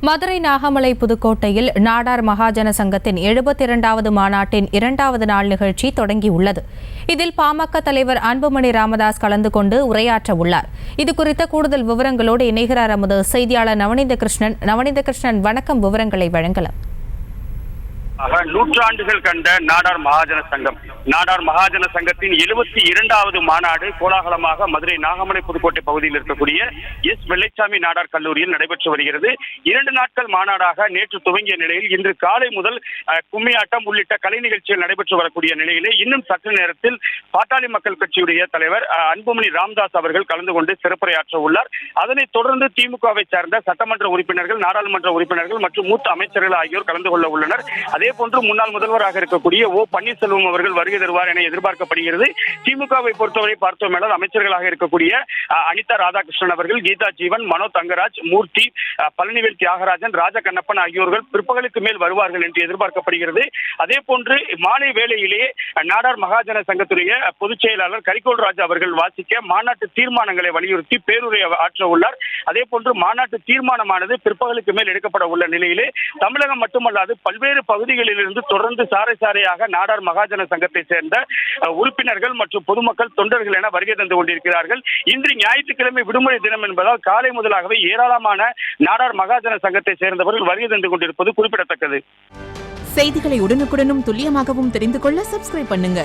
மதுரை நாகமலை புதுக்கோட்டையில் நாடார் மகாஜன சங்கத்தின் 72வது மாநாட்டின் 2வது நாள் நிகழ்ச்சி தொடங்கியுள்ளது. இதில் பாமக தலைவர் அன்புமணி ராமதாஸ் கலந்து கொண்டு உரையாற்ற உள்ளார். இதுகுறித்த கூடுதல் விவரங்களோடு இணைகிறார் நமது செய்தியாளர் நவநீத கிருஷ்ணன். வணக்கம், விவரங்களை வழங்கலாம். நூற்றாண்டுகள் கண்ட நாடார் மகாஜன சங்கத்தின் 72வது மாநாடு கோலாகலமாக மதுரை நாகமலை புதுக்கோட்டை பகுதியில் இருக்கக்கூடிய எஸ் வெள்ளைச்சாமி நாடார் கல்லூரியில் நடைபெற்று வருகிறது. 2 நாட்கள் மாநாடாக நேற்று துவங்கிய நிலையில் இன்று காலை முதல் கும்மியாட்டம் உள்ளிட்ட கலை நிகழ்ச்சிகள் நடைபெற்று வரக்கூடிய நிலையிலே இன்னும் சற்று நேரத்தில் பாட்டாளி மக்கள் கட்சியுடைய தலைவர் அன்புமணி ராமதாஸ் அவர்கள் கலந்து கொண்டு சிறப்புரையாற்ற உள்ளார். அதனைத் தொடர்ந்து திமுகவை சார்ந்த சட்டமன்ற உறுப்பினர்கள், நாடாளுமன்ற உறுப்பினர்கள் மற்றும் மூத்த அமைச்சர்கள் ஆகியோர் கலந்து கொள்ள உள்ளனர். அதே போன்று முன்னாள் முதல்வராக இருக்கக்கூடிய ஓ பன்னீர்செல்வம் அவர்கள் வருகை தருவார் என எதிர்பார்க்கப்படுகிறது. திமுகவை பொறுத்தவரை பார்த்தோமேனால் அமைச்சர்களாக இருக்கக்கூடிய அனிதா ராதாகிருஷ்ணன் அவர்கள், கீதா ஜீவன், மனோ தங்கராஜ், மூர்த்தி, பழனிவேல் தியாகராஜன், ராஜகண்ணப்பன் ஆகியோர்கள் பிற்பகலுக்கு மேல் வருவார்கள் என்று எதிர்பார்க்கப்படுகிறது. அதே போன்று மாலை வேளையிலேயே நாடார் மகாஜன சங்கத்துடைய பொதுச் செயலாளர் கரிகோல் ராஜ் அவர்கள் வாசிக்க மாநாட்டு தீர்மானங்களை வலியுறுத்தி பேருரை ஆற்ற உள்ளார். அதே போன்று மாநாட்டு தீர்மானமானது பிற்பகலுக்கு மேல் எடுக்கப்பட உள்ள நிலையிலே தமிழகம் மட்டுமல்லாது பல்வேறு பகுதிகளிலிருந்து தொடர்ந்து சாறை சாறையாக நாடார் மகாஜன சங்கத்தை சேர்ந்த உறுப்பினர்கள் மற்றும் பொதுமக்கள், தொண்டர்கள் என வருகை தந்து கொண்டிருக்கிறார்கள். இன்று ஞாயிற்றுக்கிழமை விடுமுறை தினம் என்பதால் காலை முதலாகவே ஏராளமான நாடார் மகாஜன சங்கத்தை சேர்ந்தவர்கள் வருகை தந்து கொண்டிருப்பது குறிப்பிடத்தக்கது. செய்திகளை உடனுக்குடனும் துல்லியமாகவும் தெரிந்து கொள்ள சப்ஸ்கிரைப் பண்ணுங்க.